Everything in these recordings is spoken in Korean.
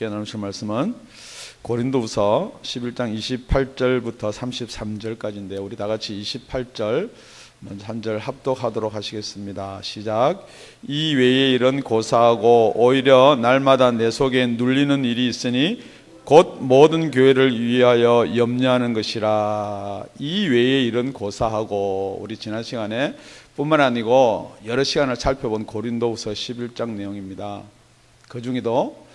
함께 나누실 말씀은 고린도후서 11장 28절부터 33절까지인데요. 우리 다 같이 28절 먼저 한 절 합독하도록 하시겠습니다. 시작. 이 외에 일은 고사하고 오히려 날마다 내 속에 눌리는 일이 있으니 곧 모든 교회를 위하여 염려하는 것이라. 이 외에 일은 고사하고, 우리 지난 시간에 뿐만 아니고 여러 시간을 살펴본 고린도후서 11장 내용입니다. 그 중에도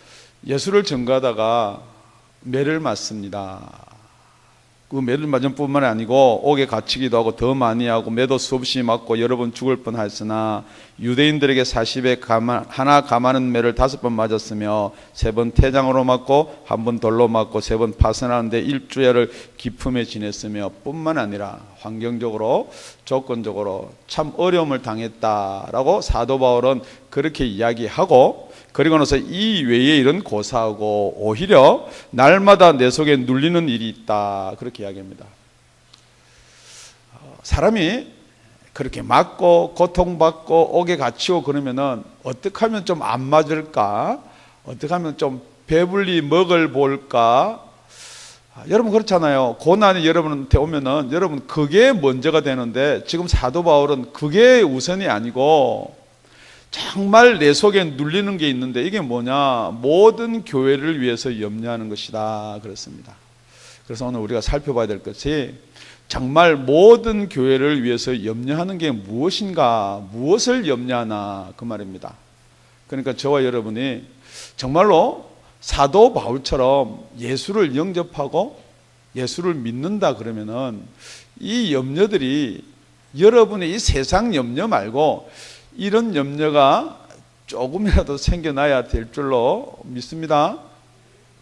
예수를 전가하다가 매를 맞습니다. 그 매를 맞은 뿐만 아니고 옥에 갇히기도 하고 더 많이 하고 매도 수없이 맞고 여러 번 죽을 뻔하였으나 유대인들에게 40에 하나 감하는 매를 5번 맞았으며 3번 태장으로 맞고 1번 돌로 맞고 3번 파선하는데 일주일을 기품에 지냈으며 뿐만 아니라 환경적으로 조건적으로 참 어려움을 당했다라고 사도 바울은 그렇게 이야기하고, 그리고 나서 이 외에 일은 고사하고 오히려 날마다 내 속에 눌리는 일이 있다, 그렇게 이야기합니다. 사람이 그렇게 맞고 고통받고 옥에 갇히고 그러면은 어떻게 하면 좀 안 맞을까, 어떻게 하면 좀 배불리 먹을 볼까. 여러분 그렇잖아요. 고난이 여러분한테 오면은 여러분 그게 먼저가 되는데, 지금 사도 바울은 그게 우선이 아니고 정말 내 속에 눌리는 게 있는데, 이게 뭐냐? 모든 교회를 위해서 염려하는 것이다, 그렇습니다. 그래서 오늘 우리가 살펴봐야 될 것이 정말 모든 교회를 위해서 염려하는 게 무엇인가, 무엇을 염려하나, 그 말입니다. 그러니까 저와 여러분이 정말로 사도 바울처럼 예수를 영접하고 예수를 믿는다 그러면은 이 염려들이, 여러분의 이 세상 염려 말고 이런 염려가 조금이라도 생겨나야 될 줄로 믿습니다.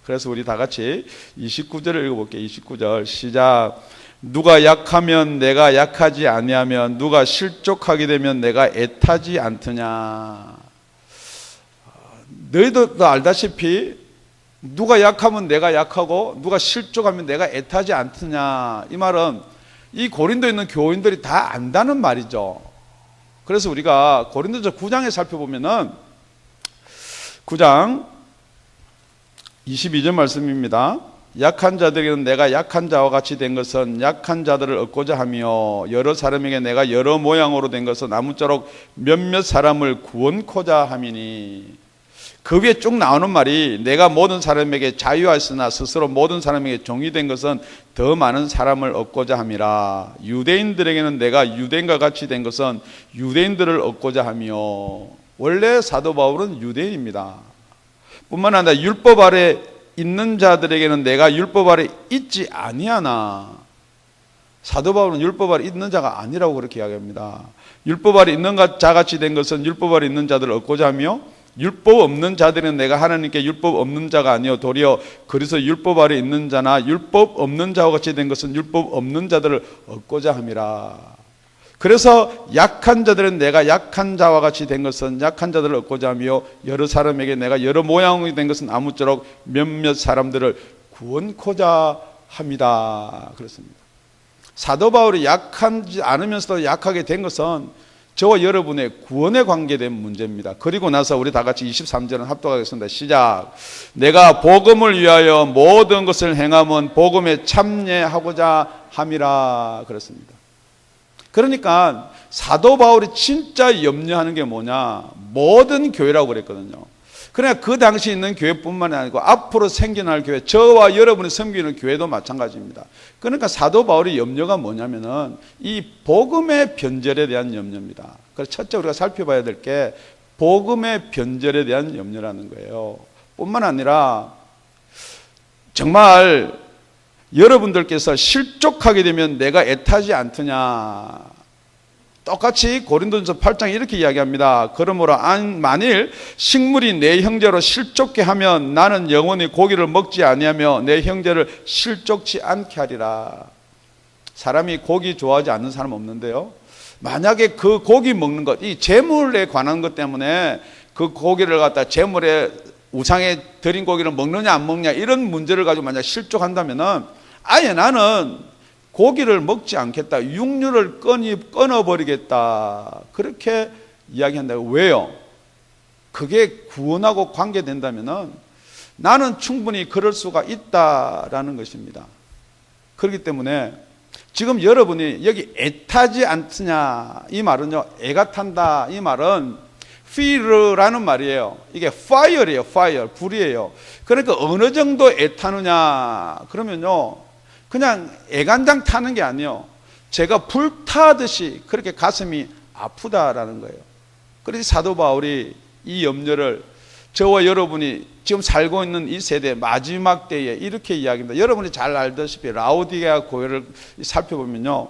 그래서 우리 다 같이 29절을 읽어볼게요. 29절 시작. 누가 약하면 내가 약하지 아니하면 누가 실족하게 되면 내가 애타지 않더냐. 너희도 알다시피 누가 약하면 내가 약하고 누가 실족하면 내가 애타지 않더냐. 이 말은 이 고린도에 있는 교인들이 다 안다는 말이죠. 그래서 우리가 고린도서 9장에 살펴보면은 9장 22절 말씀입니다. 약한 자들에게는 내가 약한 자와 같이 된 것은 약한 자들을 얻고자 하며 여러 사람에게 내가 여러 모양으로 된 것은 아무쪼록 몇몇 사람을 구원코자 함이니. 그 위에 쭉 나오는 말이 내가 모든 사람에게 자유하였으나 스스로 모든 사람에게 종이 된 것은 더 많은 사람을 얻고자 함이라. 유대인들에게는 내가 유대인과 같이 된 것은 유대인들을 얻고자 하며. 원래 사도 바울은 유대인입니다. 뿐만 아니라 율법 아래 있는 자들에게는 내가 율법 아래 있지 아니하나. 사도 바울은 율법 아래 있는 자가 아니라고 그렇게 이야기합니다. 율법 아래 있는 자같이 된 것은 율법 아래 있는 자들을 얻고자 하며, 율법 없는 자들은 내가 하나님께 율법 없는 자가 아니요 도리어 그래서 율법 아래 있는 자나 율법 없는 자와 같이 된 것은 율법 없는 자들을 얻고자 함이라. 그래서 약한 자들은 내가 약한 자와 같이 된 것은 약한 자들을 얻고자 하며 여러 사람에게 내가 여러 모양이 된 것은 아무쪼록 몇몇 사람들을 구원코자 합니다. 그렇습니다. 사도 바울이 약하지 않으면서도 약하게 된 것은 저와 여러분의 구원에 관계된 문제입니다. 그리고 나서 우리 다 같이 23절은 합독하겠습니다. 시작. 내가 복음을 위하여 모든 것을 행함은 복음에 참여하고자 함이라. 그렇습니다. 그러니까 사도 바울이 진짜 염려하는 게 뭐냐? 모든 교회라고 그랬거든요. 그러나 그 당시 있는 교회뿐만 아니고 앞으로 생겨날 교회, 저와 여러분이 섬기는 교회도 마찬가지입니다. 그러니까 사도 바울의 염려가 뭐냐면은 이 복음의 변절에 대한 염려입니다. 그래서 첫째 우리가 살펴봐야 될 게 복음의 변절에 대한 염려라는 거예요. 뿐만 아니라 정말 여러분들께서 실족하게 되면 내가 애타지 않더냐. 똑같이 고린도전서 8장 이렇게 이야기합니다. 그러므로 만일 식물이 내 형제로 실족케 하면 나는 영원히 고기를 먹지 아니하며 내 형제를 실족치 않게 하리라. 사람이 고기 좋아하지 않는 사람 없는데요, 만약에 그 고기 먹는 것, 이 제물에 관한 것 때문에 그 고기를 갖다 제물에 우상에 드린 고기를 먹느냐 안 먹느냐 이런 문제를 가지고 만약 실족한다면은 아예 나는 고기를 먹지 않겠다, 육류를 끊어버리겠다, 그렇게 이야기한다고. 왜요? 그게 구원하고 관계된다면은 나는 충분히 그럴 수가 있다라는 것입니다. 그렇기 때문에 지금 여러분이 여기 애타지 않느냐 이 말은요, 애가 탄다 이 말은 fear라는 말이에요. 이게 fire예요. fire, 불이에요. 그러니까 어느 정도 애타느냐 그러면요, 그냥 애간장 타는 게 아니에요. 제가 불타듯이 그렇게 가슴이 아프다라는 거예요. 그래서 사도 바울이 이 염려를 저와 여러분이 지금 살고 있는 이 세대 마지막 때에 이렇게 이야기합니다. 여러분이 잘 알다시피 라오디게아 교회를 살펴보면요,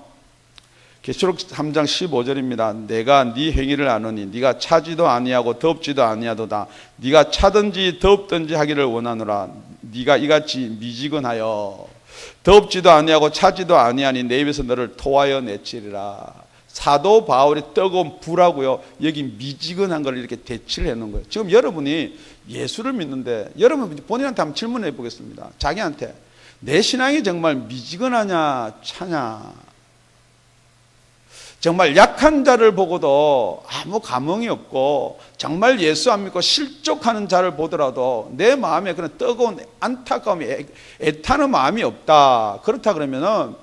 계시록 3장 15절입니다. 내가 네 행위를 아노니 네가 차지도 아니하고 덥지도 아니하도다. 네가 차든지 덥든지 하기를 원하노라. 네가 이같이 미지근하여 덥지도 아니하고 차지도 아니하니 내 입에서 너를 토하여 내치리라. 사도 바울이 뜨거운 불하고요, 여기 미지근한 걸 이렇게 대치를 해놓은 거예요. 지금 여러분이 예수를 믿는데 여러분 본인한테 한번 질문해 보겠습니다. 자기한테 내 신앙이 정말 미지근하냐 차냐? 정말 약한 자를 보고도 아무 감흥이 없고 정말 예수 안 믿고 실족하는 자를 보더라도 내 마음에 그런 뜨거운 안타까움이 애타는 마음이 없다. 그렇다 그러면은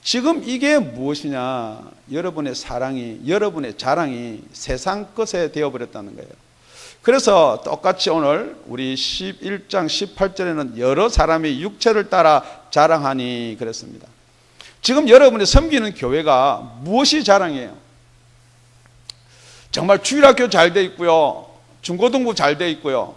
지금 이게 무엇이냐? 여러분의 사랑이, 여러분의 자랑이 세상 것에 되어버렸다는 거예요. 그래서 똑같이 오늘 우리 11장 18절에는 여러 사람이 육체를 따라 자랑하니 그랬습니다. 지금 여러분이 섬기는 교회가 무엇이 자랑이에요? 정말 주일학교 잘 돼 있고요, 중고등부 잘 돼 있고요,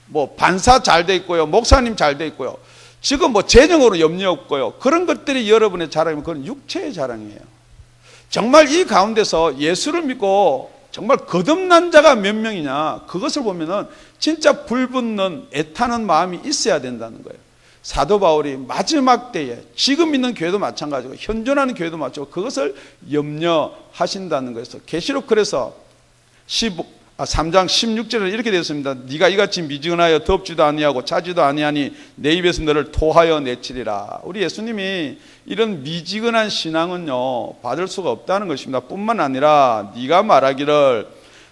뭐 반사 잘 돼 있고요, 목사님 잘 돼 있고요, 지금 뭐 재정으로 염려 없고요, 그런 것들이 여러분의 자랑이면 그건 육체의 자랑이에요. 정말 이 가운데서 예수를 믿고 정말 거듭난 자가 몇 명이냐, 그것을 보면은 진짜 불붙는 애타는 마음이 있어야 된다는 거예요. 사도 바울이 마지막 때에 지금 있는 교회도 마찬가지고 현존하는 교회도 마찬가지고 그것을 염려하신다는 거예요. 계시록 그래서 3장 16절에 이렇게 되어 있습니다. 네가 이같이 미지근하여 덥지도 아니하고 차지도 아니하니 내 입에서 너를 토하여 내치리라. 우리 예수님이 이런 미지근한 신앙은요 받을 수가 없다는 것입니다. 뿐만 아니라 네가 말하기를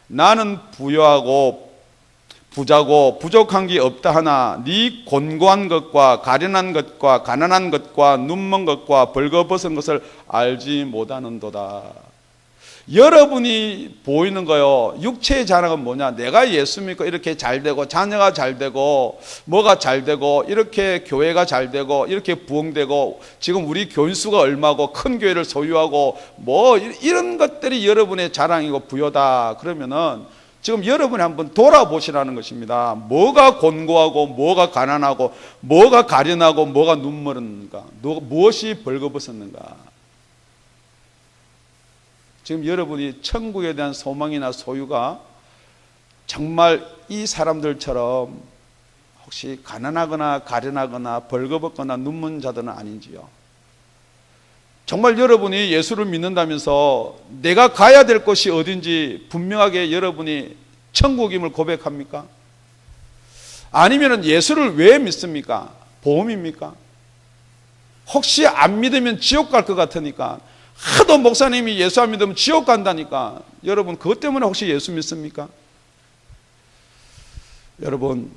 나는 부유하고 부자고 부족한 게 없다 하나 네 곤고한 것과 가련한 것과 가난한 것과 눈먼 것과 벌거벗은 것을 알지 못하는도다. 여러분이 보이는 거요, 육체의 자랑은 뭐냐? 내가 예수 믿고 이렇게 잘 되고 자녀가 잘 되고 뭐가 잘 되고 이렇게 교회가 잘 되고 이렇게 부흥되고 지금 우리 교인 수가 얼마고 큰 교회를 소유하고 뭐 이런 것들이 여러분의 자랑이고 부여다. 그러면은 지금 여러분이 한번 돌아보시라는 것입니다. 뭐가 곤고하고 뭐가 가난하고 뭐가 가련하고 뭐가 눈먼가, 무엇이 벌거벗었는가. 지금 여러분이 천국에 대한 소망이나 소유가 정말 이 사람들처럼 혹시 가난하거나 가련하거나 벌거벗거나 눈먼 자들은 아닌지요? 정말 여러분이 예수를 믿는다면서 내가 가야 될 곳이 어딘지 분명하게 여러분이 천국임을 고백합니까? 아니면 예수를 왜 믿습니까? 보험입니까? 혹시 안 믿으면 지옥 갈 것 같으니까, 하도 목사님이 예수 안 믿으면 지옥 간다니까, 여러분 그것 때문에 혹시 예수 믿습니까? 여러분,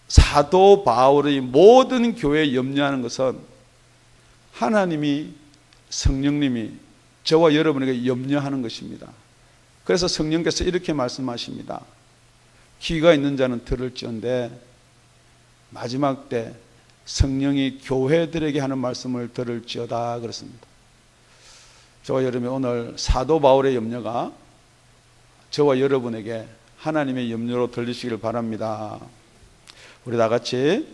사도 바울의 모든 교회에 염려하는 것은 하나님이, 성령님이 저와 여러분에게 염려하는 것입니다. 그래서 성령께서 이렇게 말씀하십니다. 귀가 있는 자는 들을지언데 마지막 때 성령이 교회들에게 하는 말씀을 들을지어다 그렇습니다. 저와 여러분이 오늘 사도 바울의 염려가 저와 여러분에게 하나님의 염려로 들리시길 바랍니다. 우리 다 같이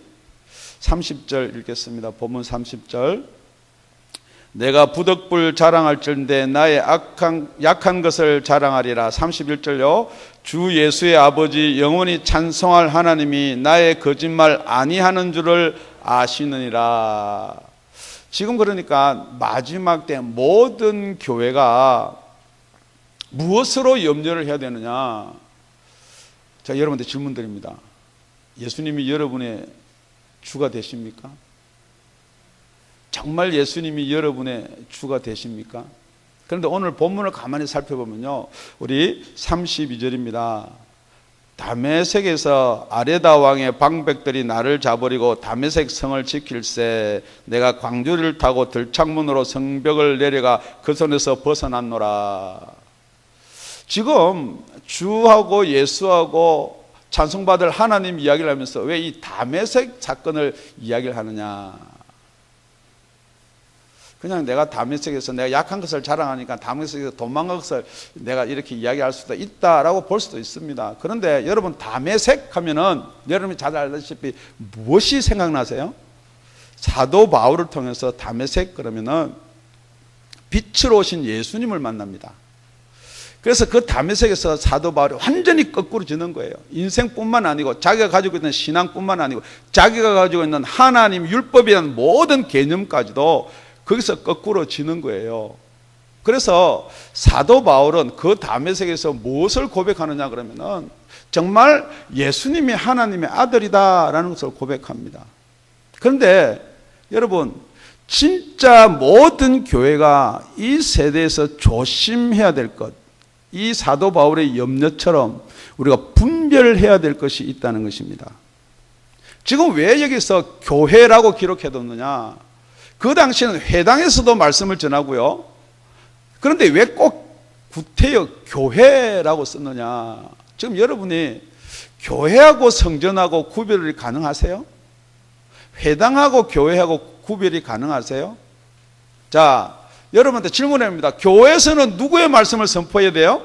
30절 읽겠습니다. 본문 30절. 내가 부득불 자랑할진대 나의 약한 것을 자랑하리라. 31절요. 주 예수의 아버지 영원히 찬송할 하나님이 나의 거짓말 아니하는 줄을 아시느니라. 지금 그러니까 마지막 때 모든 교회가 무엇으로 염려를 해야 되느냐? 자, 여러분한테 질문 드립니다. 예수님이 여러분의 주가 되십니까? 정말 예수님이 여러분의 주가 되십니까? 그런데 오늘 본문을 가만히 살펴보면요, 우리 32절입니다. 다메섹에서 아레다 왕의 방백들이 나를 잡으리고 다메섹 성을 지킬세. 내가 광주리를 타고 들창문으로 성벽을 내려가 그 손에서 벗어났노라. 지금 주하고 예수하고 찬송받을 하나님 이야기를 하면서 왜 이 다메섹 사건을 이야기를 하느냐. 그냥 내가 다메섹에서 내가 약한 것을 자랑하니까 다메섹에서 도망간 것을 내가 이렇게 이야기할 수도 있다라고 볼 수도 있습니다. 그런데 여러분 다메섹 하면은 여러분이 잘 알다시피 무엇이 생각나세요? 사도 바울을 통해서 다메섹 그러면은 빛으로 오신 예수님을 만납니다. 그래서 그 다메섹에서 사도 바울이 완전히 거꾸로지는 거예요. 인생뿐만 아니고 자기가 가지고 있는 신앙뿐만 아니고 자기가 가지고 있는 하나님 율법에 대한 모든 개념까지도 거기서 거꾸로 지는 거예요. 그래서 사도 바울은 그 다메섹에서 무엇을 고백하느냐 그러면은 정말 예수님이 하나님의 아들이다라는 것을 고백합니다. 그런데 여러분 진짜 모든 교회가 이 세대에서 조심해야 될 것, 이 사도 바울의 염려처럼 우리가 분별해야 될 것이 있다는 것입니다. 지금 왜 여기서 교회라고 기록해뒀느냐? 그 당시에는 회당에서도 말씀을 전하고요. 그런데 왜 꼭 구태여 교회라고 썼느냐? 지금 여러분이 교회하고 성전하고 구별이 가능하세요? 회당하고 교회하고 구별이 가능하세요? 자, 여러분한테 질문합니다. 교회에서는 누구의 말씀을 선포해야 돼요?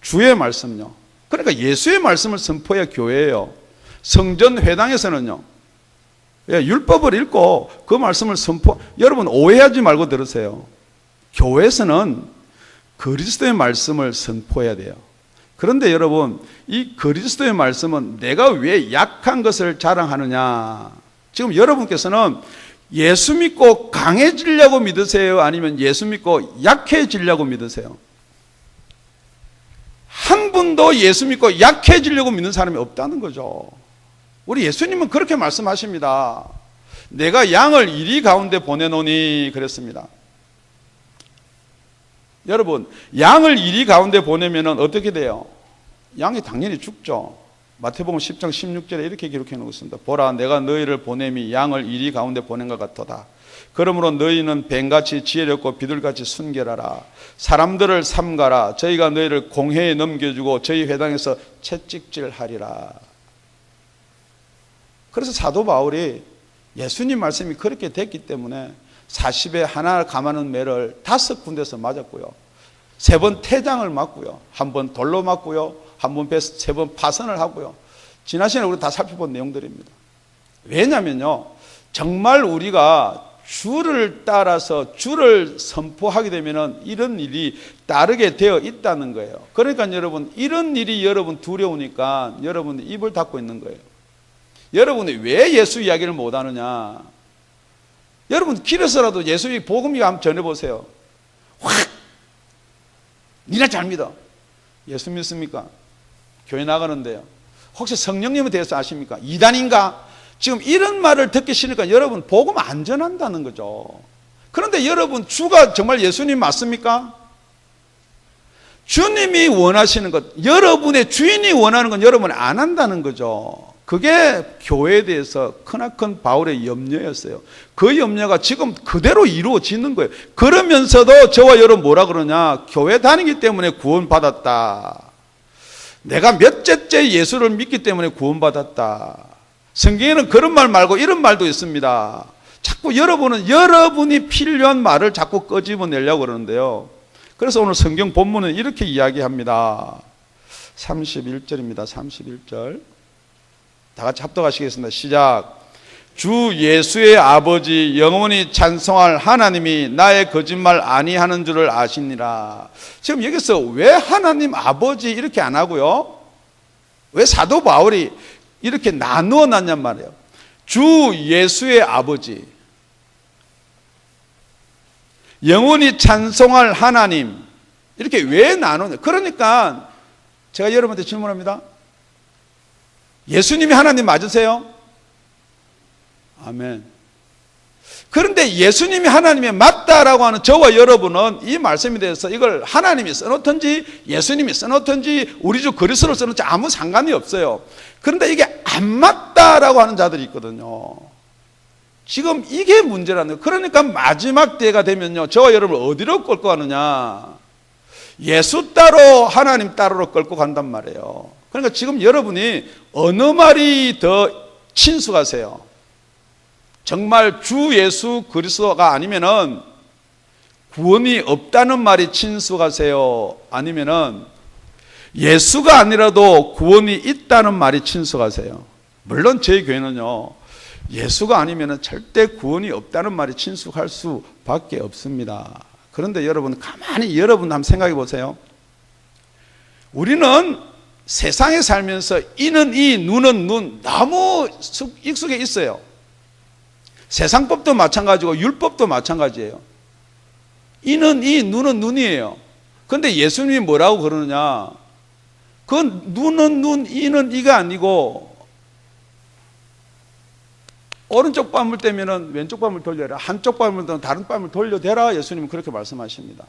주의 말씀요. 그러니까 예수의 말씀을 선포해야 교회예요. 성전 회당에서는요. 율법을 읽고 그 말씀을 선포. 여러분 오해하지 말고 들으세요. 교회에서는 그리스도의 말씀을 선포해야 돼요. 그런데 여러분 이 그리스도의 말씀은 내가 왜 약한 것을 자랑하느냐. 지금 여러분께서는 예수 믿고 강해지려고 믿으세요? 아니면 예수 믿고 약해지려고 믿으세요? 한 분도 예수 믿고 약해지려고 믿는 사람이 없다는 거죠. 우리 예수님은 그렇게 말씀하십니다. 내가 양을 이리 가운데 보내노니 그랬습니다. 여러분 양을 이리 가운데 보내면 어떻게 돼요? 양이 당연히 죽죠. 마태복음 10장 16절에 이렇게 기록해 놓습니다. 보라 내가 너희를 보냄이 양을 이리 가운데 보낸 것 같도다. 그러므로 너희는 뱀같이 지혜롭고 비둘같이 순결하라. 사람들을 삼가라. 저희가 너희를 공회에 넘겨주고 저희 회당에서 채찍질하리라. 그래서 사도 바울이 예수님 말씀이 그렇게 됐기 때문에 40에 하나 감하는 매를 5군데서 맞았고요. 3번 태장을 맞고요. 1번 돌로 맞고요. 1번 3번 파선을 하고요. 지난 시간에 우리 다 살펴본 내용들입니다. 왜냐면요. 정말 우리가 주를 따라서 주를 선포하게 되면 이런 일이 따르게 되어 있다는 거예요. 그러니까 여러분 이런 일이 여러분 두려우니까 여러분 입을 닫고 있는 거예요. 여러분이 왜 예수 이야기를 못하느냐. 여러분 길에서라도 예수의 복음 이야기 한번 전해보세요. 확! 니나 잘 믿어. 예수 믿습니까? 교회 나가는데요. 혹시 성령님에 대해서 아십니까? 이단인가? 지금 이런 말을 듣기 싫으니까 여러분 복음 안 전한다는 거죠. 그런데 여러분 주가 정말 예수님 맞습니까? 주님이 원하시는 것, 여러분의 주인이 원하는 건 여러분이 안 한다는 거죠. 그게 교회에 대해서 크나큰 바울의 염려였어요. 그 염려가 지금 그대로 이루어지는 거예요. 그러면서도 저와 여러분 뭐라 그러냐? 교회 다니기 때문에 구원받았다. 내가 몇째째 예수를 믿기 때문에 구원받았다. 성경에는 그런 말 말고 이런 말도 있습니다. 자꾸 여러분은 여러분이 필요한 말을 자꾸 끄집어내려고 그러는데요. 그래서 오늘 성경 본문은 이렇게 이야기합니다. 31절입니다. 31절. 다 같이 합독하시겠습니다. 시작. 주 예수의 아버지 영원히 찬송할 하나님이 나의 거짓말 아니하는 줄을 아시니라. 지금 여기서 왜 하나님 아버지 이렇게 안 하고요? 왜 사도 바울이 이렇게 나누어 놨냔 말이에요. 주 예수의 아버지 영원히 찬송할 하나님 이렇게 왜 나누냐. 그러니까 제가 여러분한테 질문합니다. 예수님이 하나님 맞으세요? 아멘. 그런데 예수님이 하나님이 맞다라고 하는 저와 여러분은 이 말씀에 대해서 이걸 하나님이 써놓든지 예수님이 써놓든지 우리 주 그리스도를 써놓든지 아무 상관이 없어요. 그런데 이게 안 맞다라고 하는 자들이 있거든요. 지금 이게 문제라는 거예요. 그러니까 마지막 때가 되면요, 저와 여러분을 어디로 끌고 가느냐, 예수 따로 하나님 따로로 끌고 간단 말이에요. 그러니까 지금 여러분이 어느 말이 더 친숙하세요? 정말 주 예수 그리스도가 아니면은 구원이 없다는 말이 친숙하세요? 아니면은 예수가 아니라도 구원이 있다는 말이 친숙하세요? 물론 저희 교회는요, 예수가 아니면은 절대 구원이 없다는 말이 친숙할 수밖에 없습니다. 그런데 여러분, 가만히 여러분 한번 생각해 보세요. 우리는 세상에 살면서 이는 이, 눈은 눈, 너무 익숙해 있어요. 세상법도 마찬가지고 율법도 마찬가지예요. 이는 이, 눈은 눈이에요. 그런데 예수님이 뭐라고 그러느냐, 그 눈은 눈, 이는 이가 아니고 오른쪽 뺨을 떼면은 왼쪽 뺨을 돌려라, 한쪽 뺨을 떼면 다른 뺨을 돌려대라, 예수님은 그렇게 말씀하십니다.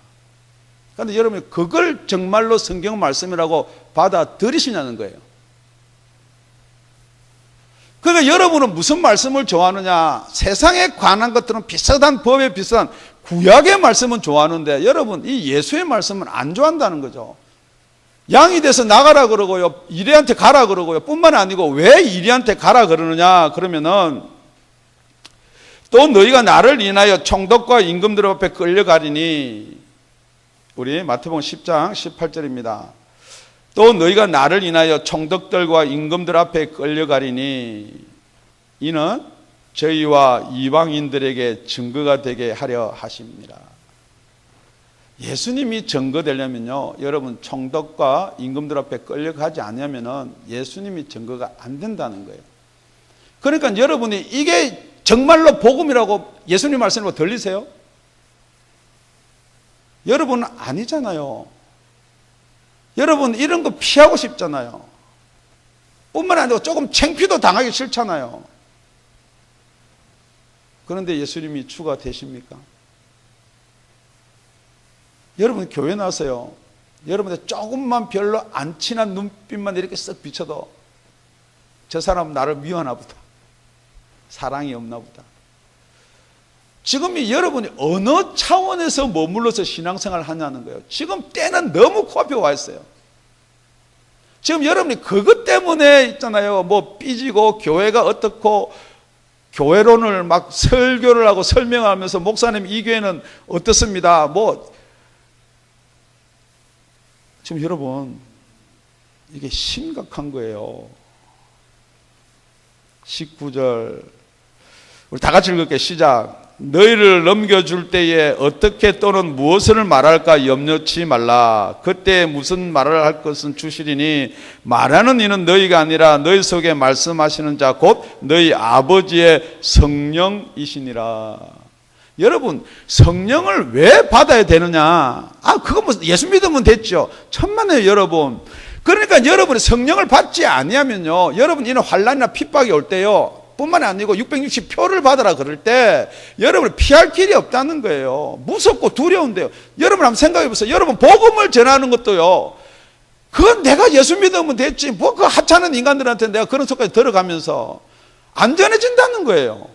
그런데 여러분이 그걸 정말로 성경 말씀이라고 받아들이시냐는 거예요. 그러니까 여러분은 무슨 말씀을 좋아하느냐, 세상에 관한 것들은 비슷한 법에 비슷한 구약의 말씀은 좋아하는데 여러분 이 예수의 말씀은 안 좋아한다는 거죠. 양이 돼서 나가라 그러고요, 이리한테 가라 그러고요. 뿐만 아니고 왜 이리한테 가라 그러느냐 그러면은, 또 너희가 나를 인하여 총독과 임금들 앞에 끌려가리니, 우리 마태복음 10장 18절입니다. 또 너희가 나를 인하여 총독들과 임금들 앞에 끌려가리니 이는 저희와 이방인들에게 증거가 되게 하려 하십니다. 예수님이 증거되려면요, 여러분 총독과 임금들 앞에 끌려가지 않으면은 예수님이 증거가 안 된다는 거예요. 그러니까 여러분이 이게 정말로 복음이라고 예수님 말씀으로 들리세요? 여러분은 아니잖아요. 여러분 이런 거 피하고 싶잖아요. 뿐만 아니라 조금 창피도 당하기 싫잖아요. 그런데 예수님이 주가 되십니까? 여러분 교회 나서요, 여러분들 조금만 별로 안 친한 눈빛만 이렇게 쓱 비춰도 저 사람 나를 미워하나 보다, 사랑이 없나 보다. 지금 여러분이 어느 차원에서 머물러서 신앙생활을 하냐는 거예요. 지금 때는 너무 코앞에 와 있어요. 지금 여러분이 그것 때문에 있잖아요, 뭐 삐지고 교회가 어떻고 교회론을 막 설교를 하고 설명하면서 목사님 이 교회는 어떻습니다, 뭐 지금 여러분 이게 심각한 거예요. 19절 우리 다 같이 읽을게요. 시작. 너희를 넘겨줄 때에 어떻게 또는 무엇을 말할까 염려치 말라. 그때 무슨 말을 할 것은 주시리니 말하는 이는 너희가 아니라 너희 속에 말씀하시는 자 곧 너희 아버지의 성령이시니라. 여러분 성령을 왜 받아야 되느냐? 그거 뭐 예수 믿으면 됐죠. 천만에요 여러분. 그러니까 여러분이 성령을 받지 아니하면요, 여러분 이런 환난이나 핍박이 올 때요, 뿐만 아니고 660표를 받아라 그럴 때 여러분이 피할 길이 없다는 거예요. 무섭고 두려운데요. 여러분 한번 생각해 보세요. 여러분 복음을 전하는 것도요, 그건 내가 예수 믿으면 됐지, 뭐 그 하찮은 인간들한테 내가 그런 속까지 들어가면서 안전해진다는 거예요.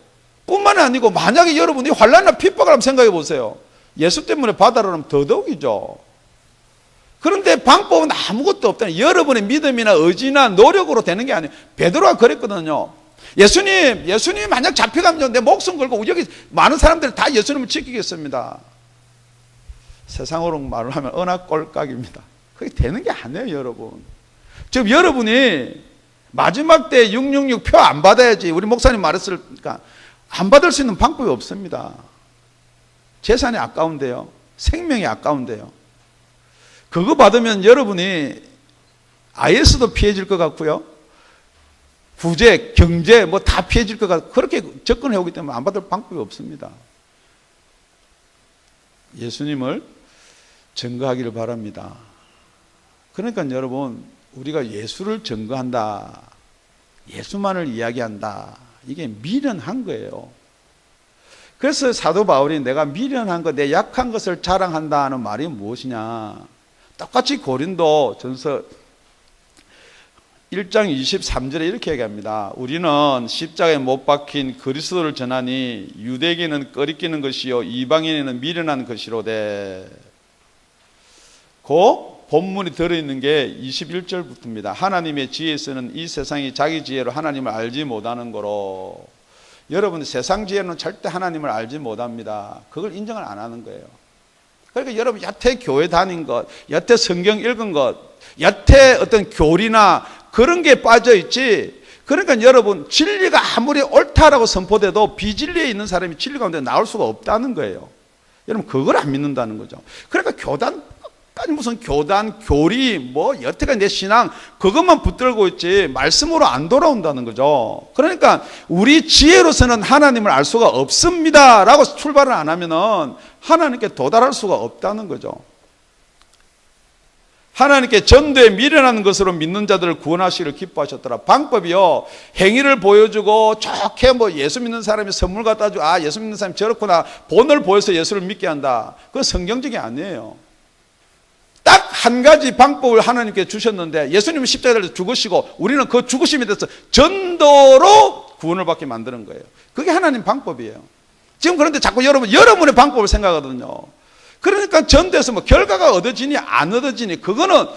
뿐만 아니고 만약에 여러분이 환난이나 핍박을 한번 생각해 보세요. 예수 때문에 받아라면 더더욱이죠. 그런데 방법은 아무것도 없다는, 여러분의 믿음이나 의지나 노력으로 되는 게 아니에요. 베드로가 그랬거든요. 예수님이 만약 잡혀가면 내 목숨 걸고 여기 많은 사람들이 다 예수님을 지키겠습니다. 세상으로 말을 하면 언악꼴깍입니다. 그게 되는 게 아니에요 여러분. 지금 여러분이 마지막 때 666 표 안 받아야지, 우리 목사님 말했으니까 안 받을 수 있는 방법이 없습니다. 재산이 아까운데요, 생명이 아까운데요. 그거 받으면 여러분이 IS도 피해질 것 같고요, 부재, 경제 뭐 다 피해질 것 같고 그렇게 접근해 오기 때문에 안 받을 방법이 없습니다. 예수님을 증거하기를 바랍니다. 그러니까 여러분 우리가 예수를 증거한다, 예수만을 이야기한다, 이게 미련한 거예요. 그래서 사도 바울이 내가 미련한 것, 내 약한 것을 자랑한다는 말이 무엇이냐. 똑같이 고린도 전서 1장 23절에 이렇게 얘기합니다. 우리는 십자가에 못 박힌 그리스도를 전하니 유대인에게는 꺼리끼는 것이요 이방인에게는 미련한 것이로되. 그 본문이 들어있는 게 21절부터입니다. 하나님의 지혜에서는 이 세상이 자기 지혜로 하나님을 알지 못하는 거로. 여러분, 세상 지혜는 절대 하나님을 알지 못합니다. 그걸 인정을 안 하는 거예요. 그러니까 여러분, 여태 교회 다닌 것, 여태 성경 읽은 것, 여태 어떤 교리나 그런 게 빠져 있지. 그러니까 여러분, 진리가 아무리 옳다라고 선포돼도 비진리에 있는 사람이 진리 가운데 나올 수가 없다는 거예요. 여러분, 그걸 안 믿는다는 거죠. 그러니까 교단까지 무슨 교단, 교리, 뭐 여태까지 내 신앙 그것만 붙들고 있지 말씀으로 안 돌아온다는 거죠. 그러니까 우리 지혜로서는 하나님을 알 수가 없습니다 라고 출발을 안 하면은 하나님께 도달할 수가 없다는 거죠. 하나님께 전도에 미련한 것으로 믿는 자들을 구원하시기를 기뻐하셨더라. 방법이요, 행위를 보여주고 좋게 뭐 예수 믿는 사람이 선물 갖다 주고 아 예수 믿는 사람이 저렇구나 본을 보여서 예수를 믿게 한다. 그건 성경적이 아니에요. 딱 한 가지 방법을 하나님께 주셨는데 예수님은 십자가에 달려 죽으시고 우리는 그 죽으심에 대해서 전도로 구원을 받게 만드는 거예요. 그게 하나님 방법이에요. 지금 그런데 자꾸 여러분의 방법을 생각하거든요. 그러니까 전도에서 뭐 결과가 얻어지니 안 얻어지니 그거는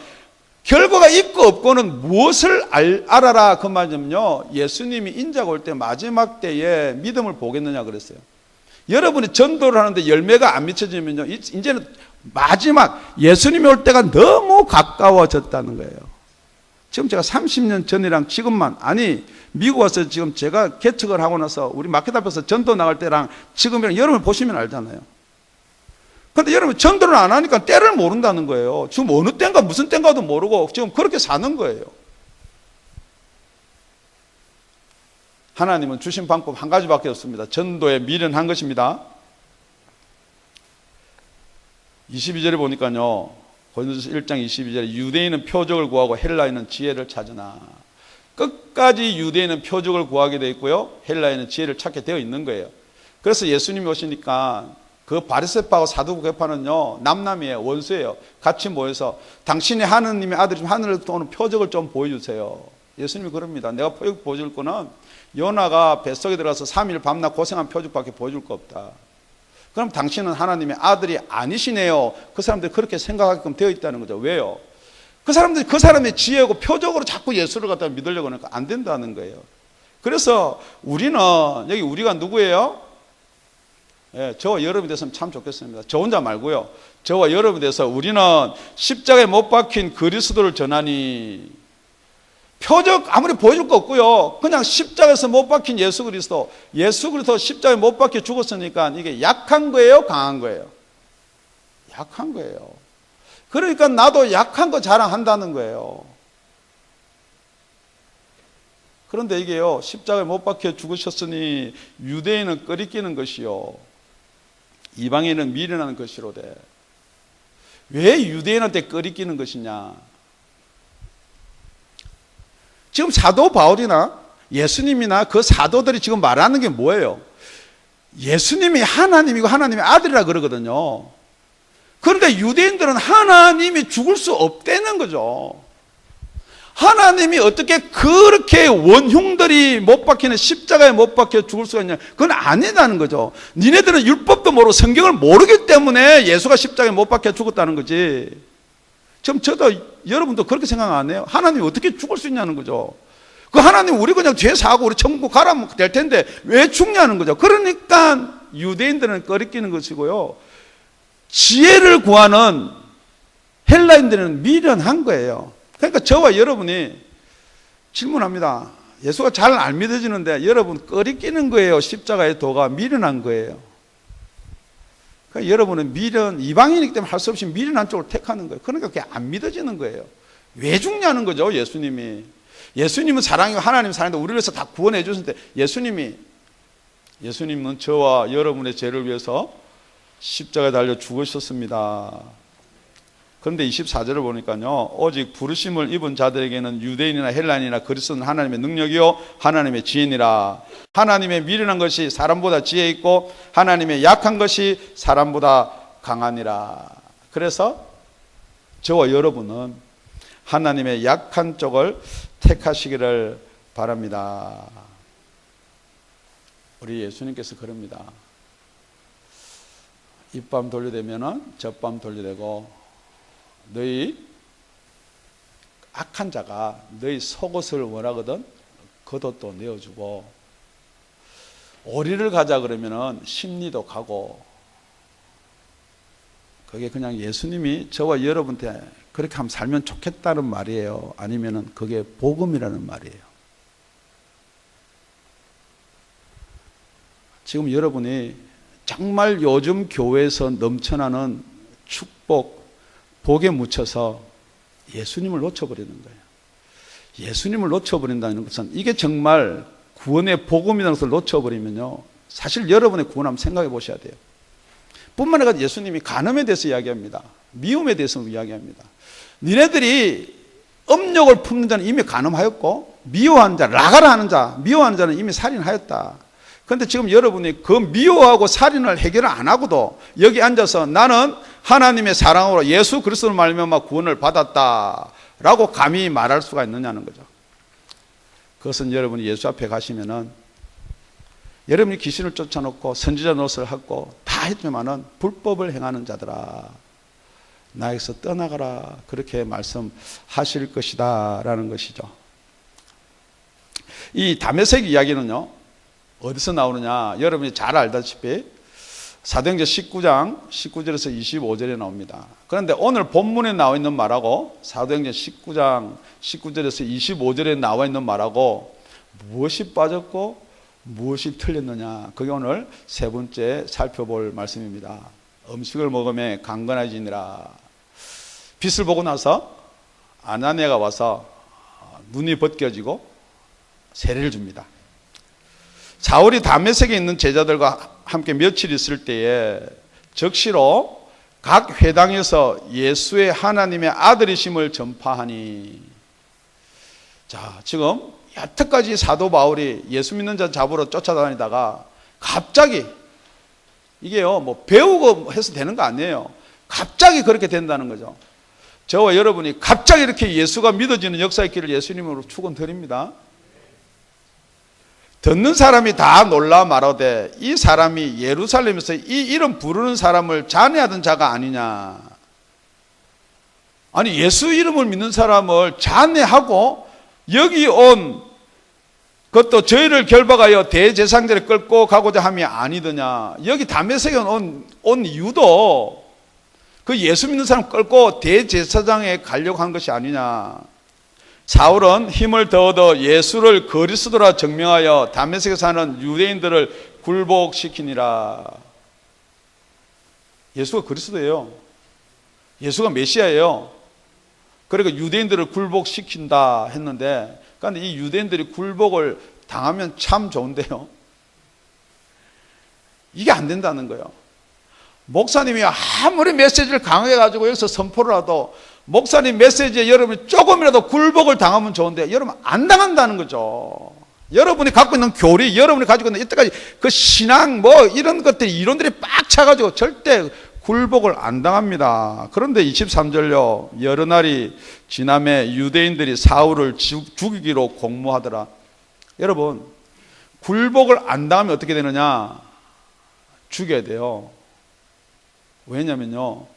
결과가 있고 없고는 무엇을 알아라 그 말은요, 예수님이 인자가 올 때 마지막 때에 믿음을 보겠느냐 그랬어요. 여러분이 전도를 하는데 열매가 안 미쳐지면요, 이제는 마지막 예수님이 올 때가 너무 가까워졌다는 거예요. 지금 제가 30년 전이랑 지금만, 아니 미국 와서 지금 제가 개척을 하고 나서 우리 마켓 앞에서 전도 나갈 때랑 지금이랑 여러분 보시면 알잖아요. 그런데 여러분 전도를 안 하니까 때를 모른다는 거예요. 지금 어느 때인가 무슨 때인가도 모르고 지금 그렇게 사는 거예요. 하나님은 주신 방법 한 가지밖에 없습니다. 전도에 미련한 것입니다. 22절에 보니까요, 고린도전서 1장 22절에 유대인은 표적을 구하고 헬라인은 지혜를 찾으나. 끝까지 유대인은 표적을 구하게 되어 있고요, 헬라인은 지혜를 찾게 되어 있는 거예요. 그래서 예수님이 오시니까 그 바리새파하고 사두개파는요 남남이에요, 원수예요. 같이 모여서 당신이 하느님의 아들이면 하늘에서 오는 표적을 좀 보여주세요. 예수님이 그럽니다. 내가 표적 보여줄 거는 요나가 뱃속에 들어가서 3일 밤낮 고생한 표적밖에 보여줄 거 없다. 그럼 당신은 하나님의 아들이 아니시네요. 그 사람들이 그렇게 생각하게끔 되어 있다는 거죠. 왜요? 그 사람들이 그 사람의 지혜고 표적으로 자꾸 예수를 갖다 믿으려고 하니까 안 된다는 거예요. 그래서 우리는 여기 우리가 누구예요? 예, 저와 여러분이 됐으면 참 좋겠습니다. 저 혼자 말고요, 저와 여러분이 돼서 우리는 십자가에 못 박힌 그리스도를 전하니. 표적 아무리 보여줄 거 없고요, 그냥 십자가에서 못 박힌 예수 그리스도 십자가에 못 박혀 죽었으니까 이게 약한 거예요, 강한 거예요? 약한 거예요. 그러니까 나도 약한 거 자랑한다는 거예요. 그런데 이게요, 십자가에 못 박혀 죽으셨으니 유대인은 꺼리끼는 것이요 이방인은 미련하는 것이로되. 왜 유대인한테 꺼리끼는 것이냐? 지금 사도 바울이나 예수님이나 그 사도들이 지금 말하는 게 뭐예요? 예수님이 하나님이고 하나님의 아들이라 그러거든요. 그런데 유대인들은 하나님이 죽을 수 없다는 거죠. 하나님이 어떻게 그렇게 원흉들이 못 박히는 십자가에 못 박혀 죽을 수가 있냐? 그건 아니다는 거죠. 니네들은 율법도 모르고 성경을 모르기 때문에 예수가 십자가에 못 박혀 죽었다는 거지. 지금 저도 여러분도 그렇게 생각 안 해요? 하나님이 어떻게 죽을 수 있냐는 거죠. 그 하나님 우리 그냥 죄 사하고 우리 천국 가라면 될 텐데 왜 죽냐는 거죠. 그러니까 유대인들은 꺼리끼는 것이고요, 지혜를 구하는 헬라인들은 미련한 거예요. 그러니까 저와 여러분이 질문합니다. 예수가 잘 안 믿어지는데 여러분 꺼리끼는 거예요, 십자가의 도가 미련한 거예요? 그러니까 여러분은 이방인이기 때문에 할 수 없이 미련한 쪽을 택하는 거예요. 그러니까 그게 안 믿어지는 거예요. 왜 죽냐는 거죠. 예수님은 사랑이고 하나님 사랑인데 우리를 위해서 다 구원해 주셨는데 예수님은 저와 여러분의 죄를 위해서 십자가에 달려 죽으셨습니다. 그런데 24절을 보니까요, 오직 부르심을 입은 자들에게는 유대인이나 헬라인이나 그리스도는 하나님의 능력이요 하나님의 지혜니라. 하나님의 미련한 것이 사람보다 지혜 있고 하나님의 약한 것이 사람보다 강하니라. 그래서 저와 여러분은 하나님의 약한 쪽을 택하시기를 바랍니다. 우리 예수님께서 그럽니다. 이밤 돌려대면은 저밤 돌려대고 너희 악한 자가 너희 속옷을 원하거든 겉옷도 내어주고 오리를 가자 그러면은 심리도 가고. 그게 그냥 예수님이 저와 여러분한테 그렇게 하면 살면 좋겠다는 말이에요? 아니면은 그게 복음이라는 말이에요? 지금 여러분이 정말 요즘 교회에서 넘쳐나는 축복, 복에 묻혀서 예수님을 놓쳐버리는 거예요. 예수님을 놓쳐버린다는 것은 이게 정말 구원의 복음이라는 것을 놓쳐버리면요, 사실 여러분의 구원 한번 생각해 보셔야 돼요. 뿐만 아니라 예수님이 간음에 대해서 이야기합니다. 미움에 대해서 이야기합니다. 니네들이 음욕을 품는 자는 이미 간음하였고 미워하는 자, 라가라 하는 자, 미워하는 자는 이미 살인하였다. 그런데 지금 여러분이 그 미워하고 살인을 해결을 안 하고도 여기 앉아서 나는 하나님의 사랑으로 예수 그리스도를 말미암아 구원을 받았다라고 감히 말할 수가 있느냐는 거죠. 그것은 여러분이 예수 앞에 가시면은 여러분이 귀신을 쫓아놓고 선지자 노릇을 하고 다 했지만은 불법을 행하는 자들아 나에게서 떠나가라 그렇게 말씀하실 것이다 라는 것이죠. 이 다메섹 이야기는요 어디서 나오느냐, 여러분이 잘 알다시피 사도행전 19장 19절에서 25절에 나옵니다. 그런데 오늘 본문에 나와 있는 말하고 사도행전 19장 19절에서 25절에 나와 있는 말하고 무엇이 빠졌고 무엇이 틀렸느냐, 그게 오늘 세 번째 살펴볼 말씀입니다. 음식을 먹으며 강건해지니라. 빛을 보고 나서 아나니아가 와서 눈이 벗겨지고 세례를 줍니다. 사울이 다메섹에 있는 제자들과 함께 며칠 있을 때에 적시로 각 회당에서 예수의 하나님의 아들이심을 전파하니, 자, 지금 여태까지 사도 바울이 예수 믿는 자 잡으러 쫓아다니다가 갑자기, 이게요 뭐 배우고 해서 되는 거 아니에요. 갑자기 그렇게 된다는 거죠. 저와 여러분이 갑자기 이렇게 예수가 믿어지는 역사의 길을 예수님으로 축원드립니다. 듣는 사람이 다 놀라 말하되 이 사람이 예루살렘에서 이 이름 부르는 사람을 잔해하던 자가 아니냐. 아니 예수 이름을 믿는 사람을 잔해하고 여기 온 그것도 저희를 결박하여 대제사장들에 끌고 가고자 함이 아니더냐. 여기 다메섹에 온 이유도 그 예수 믿는 사람 끌고 대제사장에 가려고 한 것이 아니냐. 사울은 힘을 더 얻어 예수를 그리스도라 증명하여 다메섹에 사는 유대인들을 굴복시키니라. 예수가 그리스도예요. 예수가 메시아예요. 그러니까 유대인들을 굴복시킨다 했는데, 그런데 이 유대인들이 굴복을 당하면 참 좋은데요, 이게 안 된다는 거예요. 목사님이 아무리 메시지를 강하게 가지고 여기서 선포를 하도 목사님 메시지에 여러분이 조금이라도 굴복을 당하면 좋은데 여러분 안 당한다는 거죠. 여러분이 갖고 있는 교리, 여러분이 가지고 있는 이때까지 그 신앙 뭐 이런 것들이 이론들이 빡 차가지고 절대 굴복을 안 당합니다. 그런데 23절요, 여러 날이 지남에 유대인들이 사울을 죽이기로 공모하더라. 여러분 굴복을 안 당하면 어떻게 되느냐? 죽여야 돼요. 왜냐면요,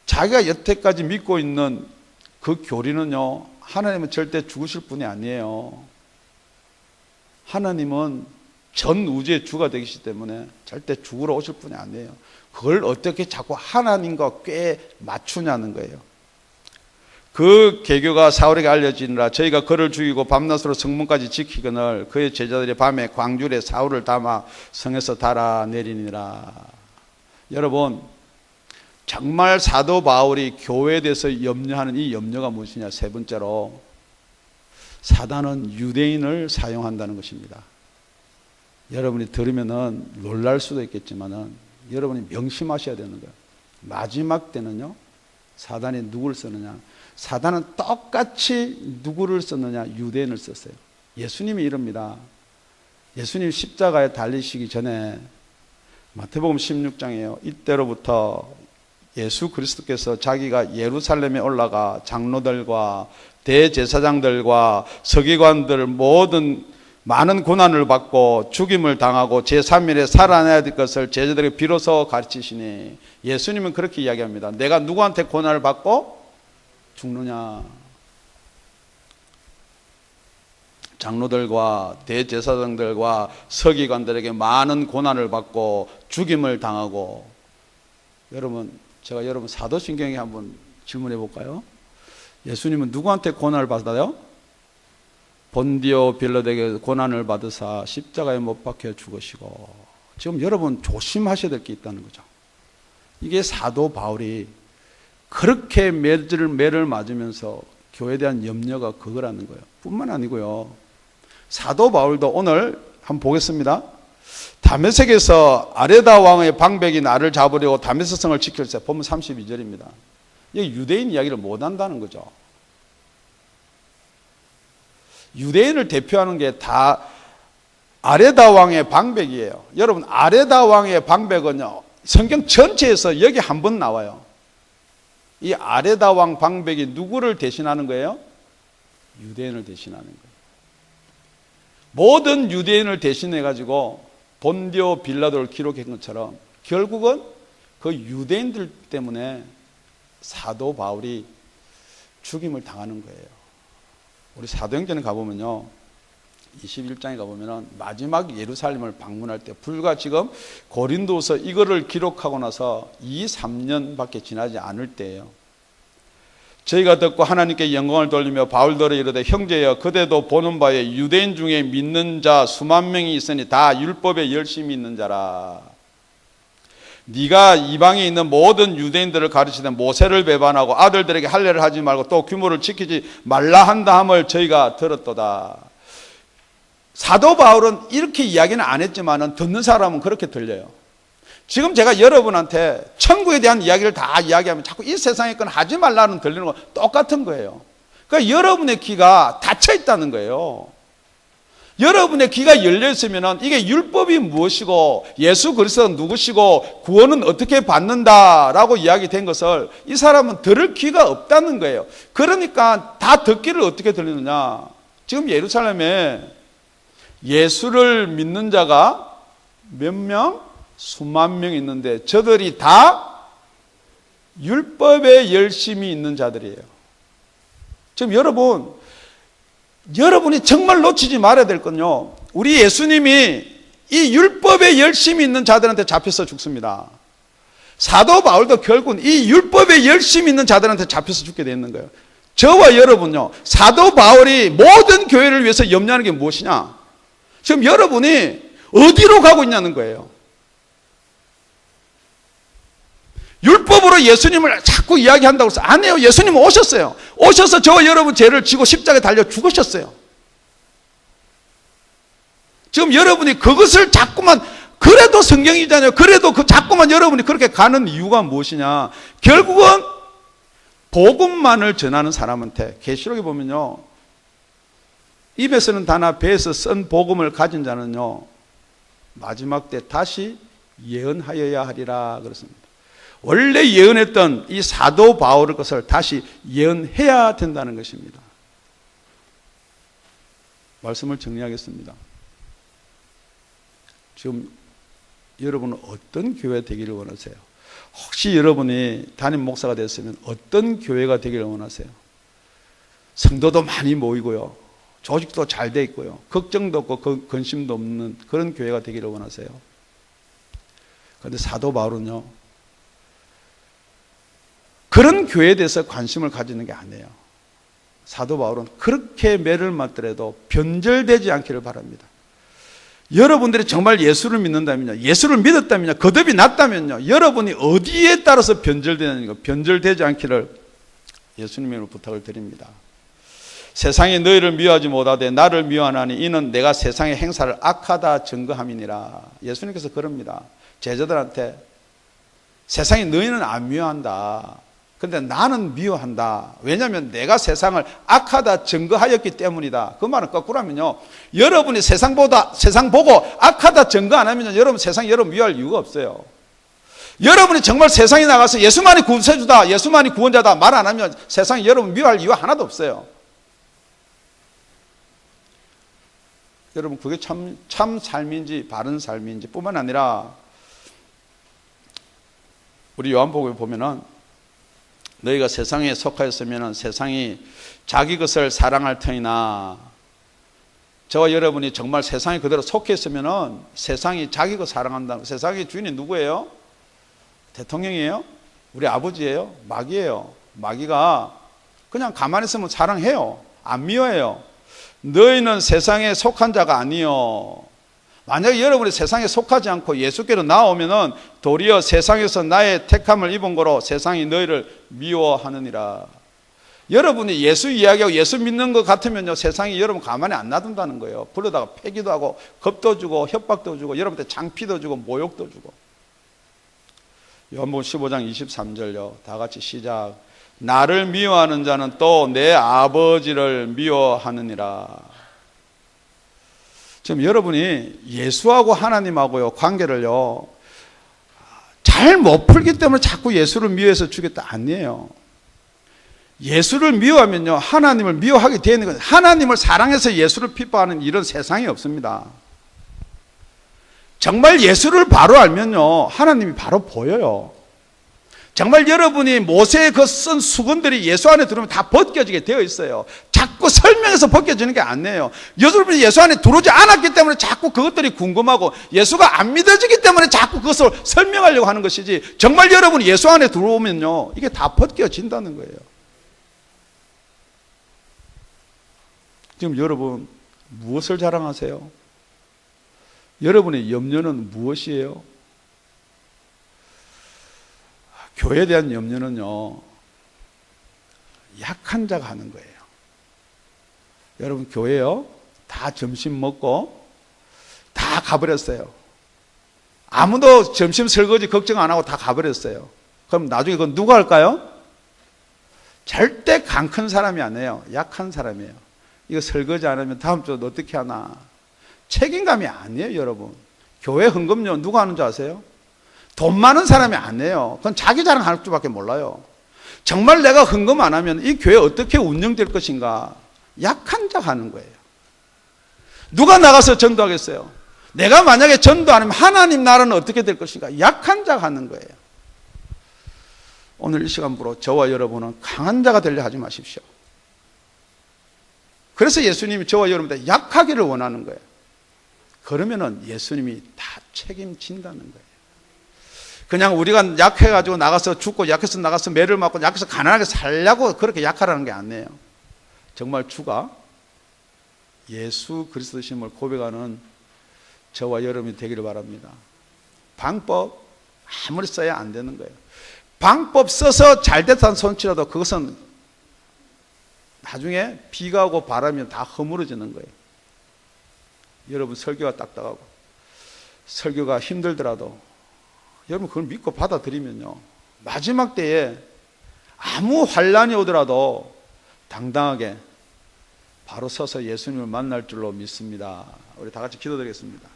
자기가 여태까지 믿고 있는 그 교리는요, 하나님은 절대 죽으실 분이 아니에요. 하나님은 전 우주의 주가 되시기 때문에 절대 죽으러 오실 분이 아니에요. 그걸 어떻게 자꾸 하나님과 꽤 맞추냐는 거예요. 그 계교가 사울에게 알려지니라. 저희가 그를 죽이고 밤낮으로 성문까지 지키거늘 그의 제자들이 밤에 광줄에 사울을 담아 성에서 달아내리니라. 여러분 정말 사도 바울이 교회에 대해서 염려하는 이 염려가 무엇이냐? 세 번째로 사단은 유대인을 사용한다는 것입니다. 여러분이 들으면은 놀랄 수도 있겠지만은 여러분이 명심하셔야 되는 거예요. 마지막 때는요 사단이 누구를 썼느냐? 사단은 똑같이 누구를 썼느냐? 유대인을 썼어요. 예수님이 이럽니다. 예수님 십자가에 달리시기 전에 마태복음 16장이에요. 이때로부터 예수 그리스도께서 자기가 예루살렘에 올라가 장로들과 대제사장들과 서기관들 모든 많은 고난을 받고 죽임을 당하고 제3일에 살아나야 될 것을 제자들에게 비로소 가르치시니, 예수님은 그렇게 이야기합니다. 내가 누구한테 고난을 받고 죽느냐? 장로들과 대제사장들과 서기관들에게 많은 고난을 받고 죽임을 당하고. 여러분, 제가 여러분 사도신경에 한번 질문해 볼까요? 예수님은 누구한테 고난을 받아요? 본디오 빌라도에게 고난을 받으사 십자가에 못 박혀 죽으시고. 지금 여러분 조심하셔야 될 게 있다는 거죠. 이게 사도 바울이 그렇게 매를 맞으면서 교회에 대한 염려가 그거라는 거예요. 뿐만 아니고요, 사도 바울도 오늘 한번 보겠습니다. 다메섹에서 아레다 왕의 방백이 나를 잡으려고 다메섹 성을 지킬세. 보면 32절입니다. 여기 유대인 이야기를 못 한다는 거죠. 유대인을 대표하는 게 다 아레다 왕의 방백이에요. 여러분, 아레다 왕의 방백은요, 성경 전체에서 여기 한 번 나와요. 이 아레다 왕 방백이 누구를 대신하는 거예요? 유대인을 대신하는 거예요. 모든 유대인을 대신해 가지고 본디오 빌라도를 기록한 것처럼 결국은 그 유대인들 때문에 사도 바울이 죽임을 당하는 거예요. 우리 사도행전에 가보면요, 21장에 가보면 마지막 예루살렘을 방문할 때, 불과 지금 고린도서 이거를 기록하고 나서 2-3년밖에 지나지 않을 때예요. 저희가 듣고 하나님께 영광을 돌리며 바울더러 이르되, 형제여, 그대도 보는 바에 유대인 중에 믿는 자 수만 명이 있으니 다 율법에 열심히 있는 자라. 네가 이방에 있는 모든 유대인들을 가르치되 모세를 배반하고 아들들에게 할례를 하지 말고 또 규모를 지키지 말라 한다 함을 저희가 들었도다. 사도 바울은 이렇게 이야기는 안 했지만은 듣는 사람은 그렇게 들려요. 지금 제가 여러분한테 천국에 대한 이야기를 다 이야기하면 자꾸 이 세상의 건 하지 말라는 들리는 거 똑같은 거예요. 그러니까 여러분의 귀가 닫혀 있다는 거예요. 여러분의 귀가 열려 있으면 이게 율법이 무엇이고 예수 그리스도는 누구시고 구원은 어떻게 받는다라고 이야기된 것을 이 사람은 들을 귀가 없다는 거예요. 그러니까 다 듣기를 어떻게 들리느냐? 지금 예루살렘에 예수를 믿는 자가 몇 명? 수만 명 있는데 저들이 다 율법에 열심히 있는 자들이에요. 지금 여러분이 정말 놓치지 말아야 될 건요, 우리 예수님이 이 율법에 열심히 있는 자들한테 잡혀서 죽습니다. 사도 바울도 결국은 이 율법에 열심히 있는 자들한테 잡혀서 죽게 되는 거예요. 저와 여러분요, 사도 바울이 모든 교회를 위해서 염려하는 게 무엇이냐? 지금 여러분이 어디로 가고 있냐는 거예요. 율법으로 예수님을 자꾸 이야기한다고 해서 안 해요. 예수님은 오셨어요. 오셔서 저와 여러분 죄를 지고 십자가에 달려 죽으셨어요. 지금 여러분이 그것을 자꾸만, 그래도 성경이잖아요. 그래도 자꾸만 여러분이 그렇게 가는 이유가 무엇이냐? 결국은 복음만을 전하는 사람한테, 계시록에 보면요, 입에서는 다나 배에서 쓴 복음을 가진 자는요, 마지막 때 다시 예언하여야 하리라 그렇습니다. 원래 예언했던 이 사도 바울의 것을 다시 예언해야 된다는 것입니다. 말씀을 정리하겠습니다. 지금 여러분은 어떤 교회 되기를 원하세요? 혹시 여러분이 담임 목사가 됐으면 어떤 교회가 되기를 원하세요? 성도도 많이 모이고요, 조직도 잘 돼 있고요, 걱정도 없고 근심도 없는 그런 교회가 되기를 원하세요? 그런데 사도 바울은요, 그런 교회에 대해서 관심을 가지는 게 아니에요. 사도 바울은 그렇게 매를 맞더라도 변절되지 않기를 바랍니다. 여러분들이 정말 예수를 믿는다면요, 예수를 믿었다면요, 거듭이 났다면요, 여러분이 어디에 따라서 변절되느냐, 변절되지 않기를 예수님으로 부탁을 드립니다. 세상이 너희를 미워하지 못하되 나를 미워하나니 이는 내가 세상의 행사를 악하다 증거함이니라. 예수님께서 그럽니다. 제자들한테 세상이 너희는 안 미워한다. 근데 나는 미워한다. 왜냐하면 내가 세상을 악하다 증거하였기 때문이다. 그 말은 거꾸로 하면요, 여러분이 세상 보고 악하다 증거 안 하면 여러분 세상 여러분 미워할 이유가 없어요. 여러분이 정말 세상에 나가서 예수만이 구세주다, 예수만이 구원자다 말 안 하면 세상에 여러분 미워할 이유가 하나도 없어요. 여러분 그게 참 삶인지 바른 삶인지 뿐만 아니라 우리 요한복음에 보면은 너희가 세상에 속하였으면 세상이 자기 것을 사랑할 터이나, 저와 여러분이 정말 세상에 그대로 속해 있으면 세상이 자기 것 사랑한다. 세상의 주인이 누구예요? 대통령이에요? 우리 아버지예요? 마귀예요. 마귀가 그냥 가만히 있으면 사랑해요. 안 미워해요. 너희는 세상에 속한 자가 아니요. 만약에 여러분이 세상에 속하지 않고 예수께로 나오면은 도리어 세상에서 나의 택함을 입은 거로 세상이 너희를 미워하느니라. 여러분이 예수 이야기하고 예수 믿는 것 같으면요, 세상이 여러분 가만히 안 놔둔다는 거예요. 불러다가 패기도 하고 겁도 주고 협박도 주고 여러분한테 장피도 주고 모욕도 주고. 요한복음 15장 23절요. 다 같이 시작. 나를 미워하는 자는 또 내 아버지를 미워하느니라. 지금 여러분이 예수하고 하나님하고요 관계를요 잘 못 풀기 때문에 자꾸 예수를 미워해서 주겠다 아니에요. 예수를 미워하면요 하나님을 미워하게 되는 거예요. 하나님을 사랑해서 예수를 핍박하는 이런 세상이 없습니다. 정말 예수를 바로 알면요 하나님이 바로 보여요. 정말 여러분이 모세의 그 쓴 수건들이 예수 안에 들어오면 다 벗겨지게 되어 있어요. 자꾸 설명해서 벗겨지는 게 아니에요. 여러분이 예수 안에 들어오지 않았기 때문에 자꾸 그것들이 궁금하고 예수가 안 믿어지기 때문에 자꾸 그것을 설명하려고 하는 것이지, 정말 여러분이 예수 안에 들어오면요 이게 다 벗겨진다는 거예요. 지금 여러분 무엇을 자랑하세요? 여러분의 염려는 무엇이에요? 교회에 대한 염려는요 약한 자가 하는 거예요. 여러분 교회요 다 점심 먹고 다 가버렸어요. 아무도 점심 설거지 걱정 안 하고 다 가버렸어요. 그럼 나중에 그건 누가 할까요? 절대 강 큰 사람이 아니에요. 약한 사람이에요. 이거 설거지 안 하면 다음 주에 어떻게 하나. 책임감이 아니에요. 여러분 교회 헌금요 누가 하는 줄 아세요? 돈 많은 사람이 아니에요. 그건 자기 자랑할 줄밖에 몰라요. 정말 내가 헌금 안 하면 이 교회 어떻게 운영될 것인가. 약한 자가 하는 거예요. 누가 나가서 전도하겠어요? 내가 만약에 전도 안 하면 하나님 나라는 어떻게 될 것인가. 약한 자가 하는 거예요. 오늘 이 시간부로 저와 여러분은 강한 자가 되려 하지 마십시오. 그래서 예수님이 저와 여러분들 약하기를 원하는 거예요. 그러면은 예수님이 다 책임진다는 거예요. 그냥 우리가 약해가지고 나가서 죽고 약해서 나가서 매를 맞고 약해서 가난하게 살려고 그렇게 약하라는 게 아니에요. 정말 주가 예수 그리스도심을 고백하는 저와 여러분이 되기를 바랍니다. 방법 아무리 써야 안 되는 거예요. 방법 써서 잘 됐다는 손치라도 그것은 나중에 비가 오고 바람이 다 허물어지는 거예요. 여러분 설교가 딱딱하고 설교가 힘들더라도 여러분 그걸 믿고 받아들이면요 마지막 때에 아무 환란이 오더라도 당당하게 바로 서서 예수님을 만날 줄로 믿습니다. 우리 다 같이 기도드리겠습니다.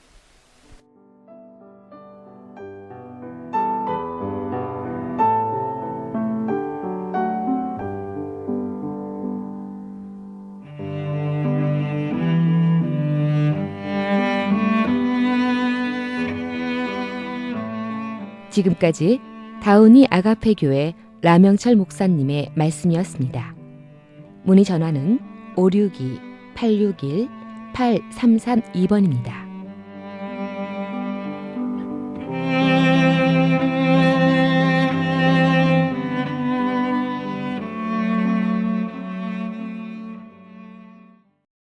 지금까지 다운이 아가페 교회 라명철 목사님의 말씀이었습니다. 문의 전화는 562-861-8332번입니다.